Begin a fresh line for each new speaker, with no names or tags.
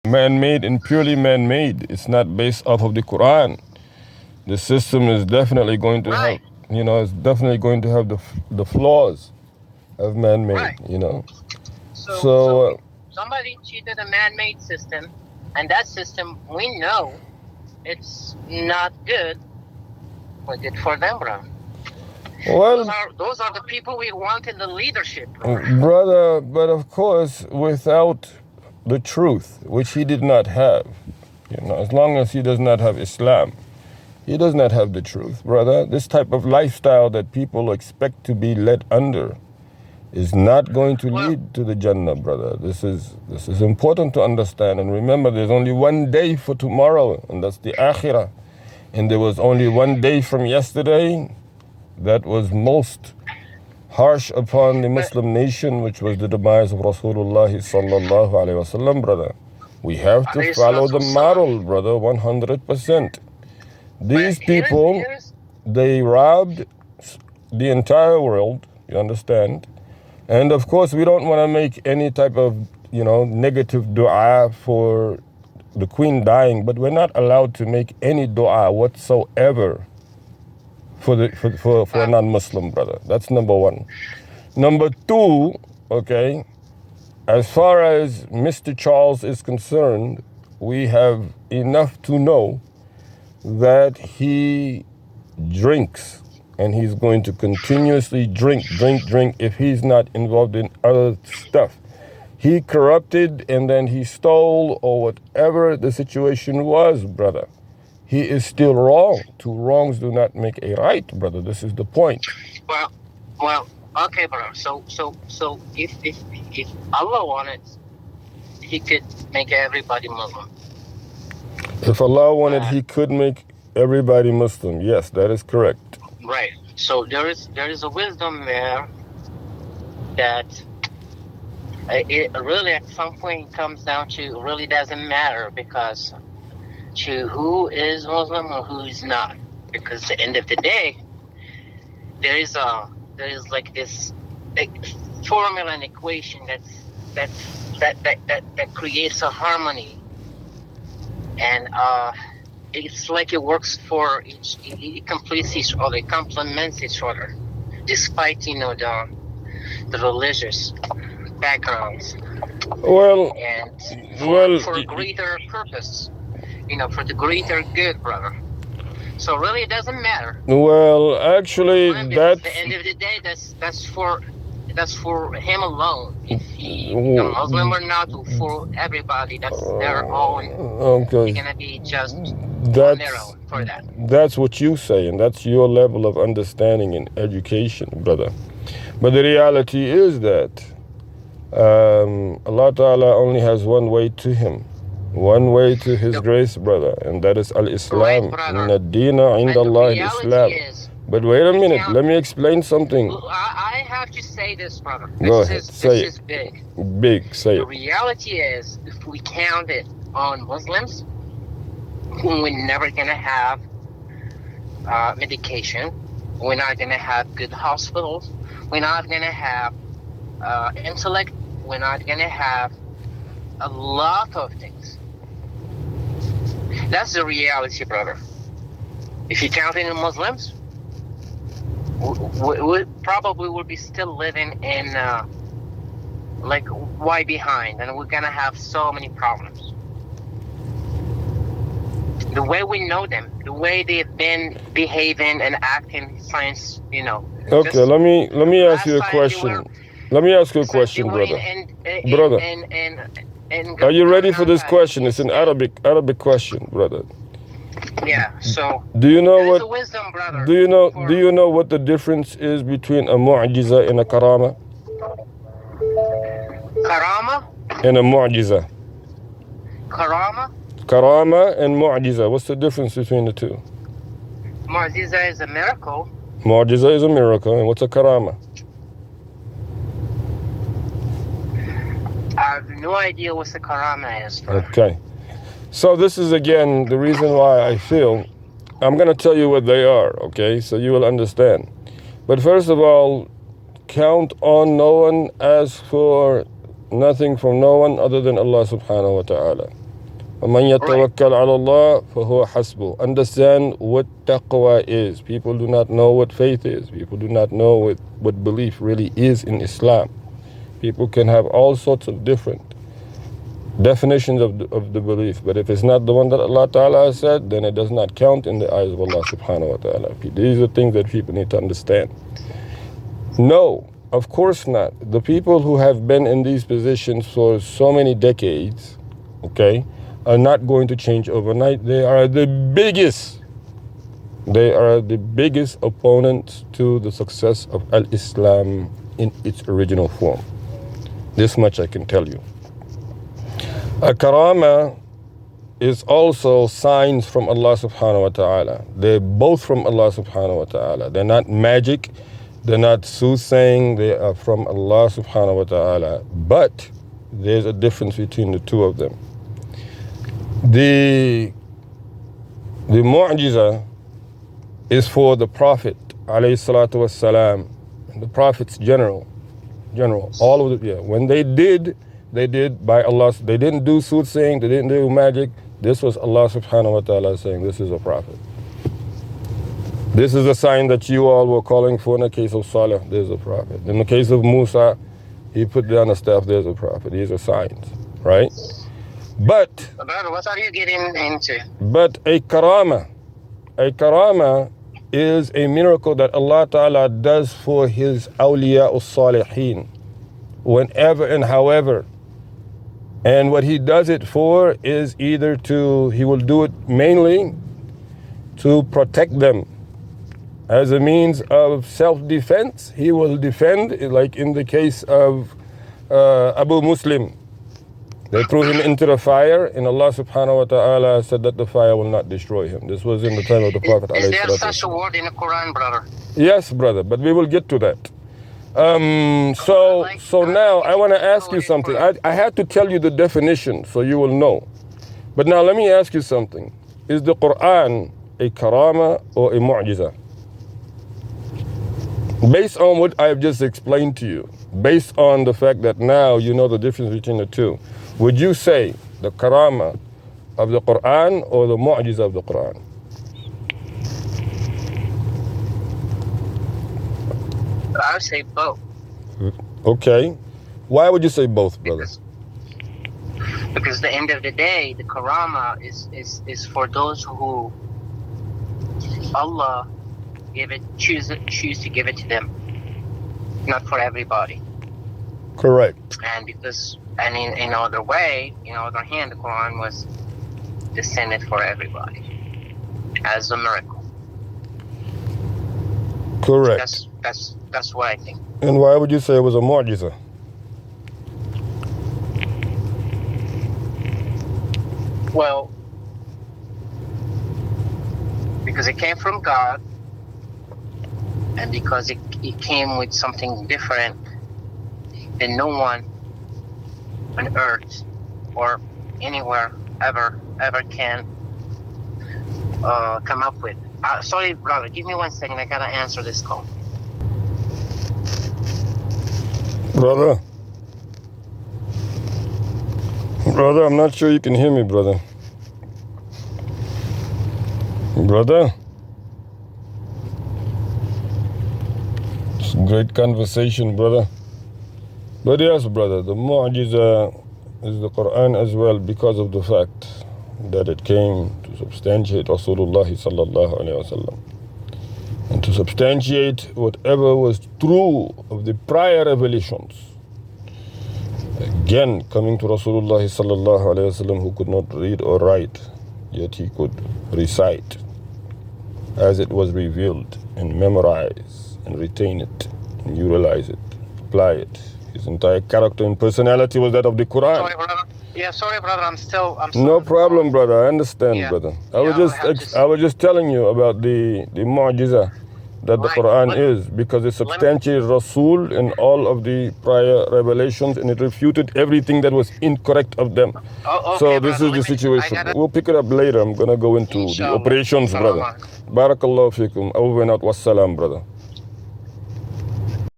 man-made and purely man-made. It's not based off of the Quran. The system is definitely going to have,
Right.
it's definitely going to have the flaws of man-made,
Right.
So,
So somebody cheated a man-made system, and that system, we know it's not good. But good for them, bro.
well,
Those are the people we want in the leadership,
brother, but of course, without the truth, which he did not have, as long as he does not have Islam, he does not have the truth, brother. This type of lifestyle that people expect to be led under is not going to lead to the Jannah, brother. This is important to understand. And remember, there's only one day for tomorrow, and that's the Akhirah. And there was only one day from yesterday that was most harsh upon the Muslim nation, which was the demise of Rasulullah sallallahu alaihi wasallam, brother. We have to follow the model, brother, 100%. These people, they robbed the entire world, you understand? And of course, we don't want to make any type of, negative dua for the queen dying, but we're not allowed to make any dua whatsoever for a non-Muslim, brother. That's number one. Number two, okay, as far as Mr. Charles is concerned, we have enough to know that he drinks, and he's going to continuously drink if he's not involved in other stuff. He corrupted and then he stole, or whatever the situation was, brother. He is still wrong. Two wrongs do not make a right, brother. This is the point.
Well, okay, brother. So if Allah wanted, He could make everybody Muslim.
If Allah wanted, He could make everybody Muslim. Yes, that is correct.
Right. So there is a wisdom there that it really at some point comes down to, it really doesn't matter, because to who is Muslim or who is not. Because at the end of the day, there is like this formula and equation that creates a harmony, and it's like it works for each. It completes each other. It complements each other, despite the religious backgrounds.
Well,
and for a greater purpose, for the greater good, brother. So really, it doesn't matter.
Well, actually,
at the end of the day, that's for him alone. If he a Muslim or not, for everybody, that's their own.
Okay.
They're gonna be just on their own for that.
That's what you say, and that's your level of understanding and education, brother. But the reality is that Allah Ta'ala only has one way to Him. One way to His grace, brother, and that is Al-Islam. Inna ad-deena inda Allah al-Islam. But wait a minute, let me explain something.
I have to say this, brother.
Go ahead, say it.
This is big.
Big, say it.
The reality is, if we count it on Muslims, we're never going to have medication. We're not going to have good hospitals. We're not going to have intellect. We're not going to have a lot of things. That's the reality, brother. If you count in Muslims, we probably will be still living in like way behind, and we're gonna have so many problems. The way we know them, the way they've been behaving and acting since,
Okay, let me ask you a question. Let me ask you a question, brother. Brother, are you ready for this question? It's an Arabic question, brother.
Yeah. So.
Do you know what?
Wisdom, brother,
do you know what the difference is between a mu'jiza and a karama?
Karama.
And a mu'jiza.
Karama.
Karama and mu'jiza. What's the difference between the two?
Mu'jiza is a miracle.
Mu'jiza is a miracle, and what's a karama?
I have no idea what the karama is.
Okay. So this is, again, the reason why I feel I'm going to tell you what they are, okay? So you will understand. But first of all, count on no one, ask for nothing from no one other than Allah subhanahu wa ta'ala. وَمَنْ يَتَوَكَّلْ عَلَى اللَّهِ فَهُوَ حَسْبُهُ. Understand what taqwa is. People do not know what faith is. People do not know what belief really is in Islam. People can have all sorts of different definitions of the belief, but if it's not the one that Allah Ta'ala has said, then it does not count in the eyes of Allah Subhanahu wa Ta'ala. These are things that people need to understand. No, of course not. The people who have been in these positions for so many decades, okay, are not going to change overnight. They are the biggest opponents to the success of Al-Islam in its original form. This much I can tell you. A karama is also signs from Allah subhanahu wa ta'ala. They're both from Allah subhanahu wa ta'ala. They're not magic, they're not soothsaying, they are from Allah subhanahu wa ta'ala. But there's a difference between the two of them. The mu'jiza is for the Prophet alayhi salatu wassalam, and the Prophets general, all of the, when they did by Allah. They didn't do soothsaying, they didn't do magic. This was Allah subhanahu wa ta'ala saying, this is a prophet. This is a sign that you all were calling for. In the case of Salih, there's a prophet. In the case of Musa, he put down a staff, there's a prophet. These are signs, right? But
brother, what are you getting into?
But a karama is a miracle that Allah Ta'ala does for his awliya as-salihin, whenever and however. And what he does it for is either he will do it mainly to protect them. As a means of self-defense, he will defend, like in the case of Abu Muslim. They threw him into the fire, and Allah subhanahu wa ta'ala said that the fire will not destroy him. This was in the time of the Prophet.
Is there such a word in the Quran, brother?
Yes, brother, but we will get to that. So now I want to ask you something. I had to tell you the definition so you will know. But now let me ask you something. Is the Quran a karama or a mu'jiza? Based on what I've just explained to you, based on the fact that now you know the difference between the two, would you say the karama of the Quran or the mu'jiza of the Quran?
I would say both.
Okay. Why would you say both, brother?
Because at the end of the day, the karama is for those who Allah choose to give it to them, not for everybody.
Correct.
And in other hand, the Quran was descended for everybody as a miracle.
Correct.
That's what I think.
And why would you say it was a mu'jiza?
Well, because it came from God, and because it came with something different that no one on earth or anywhere ever can come up with. Sorry, brother, give me 1 second. I gotta answer this call.
Brother, I'm not sure you can hear me, brother. It's a great conversation, brother. But yes, brother, the mu'jiza is the Quran as well, because of the fact that it came to substantiate Rasulullah sallallahu alayhi wasallam, and to substantiate whatever was true of the prior revelations. Again, coming to Rasulullah sallallahu alayhi wasallam, who could not read or write, yet he could recite as it was revealed, and memorize and retain it and utilize it, apply it. His entire character and personality was that of the Quran.
Sorry, brother. Yeah, sorry, brother. I'm still.
No problem, brother. I understand, brother. I was just telling you about the mu'jiza that the Quran is, because it substantiated Rasul in all of the prior revelations, and it refuted everything that was incorrect of them.
Okay,
so this is the situation. We'll pick it up later. I'm going to go into the operations, brother. Barakallahu fikum. Over and out. Wassalam, brother.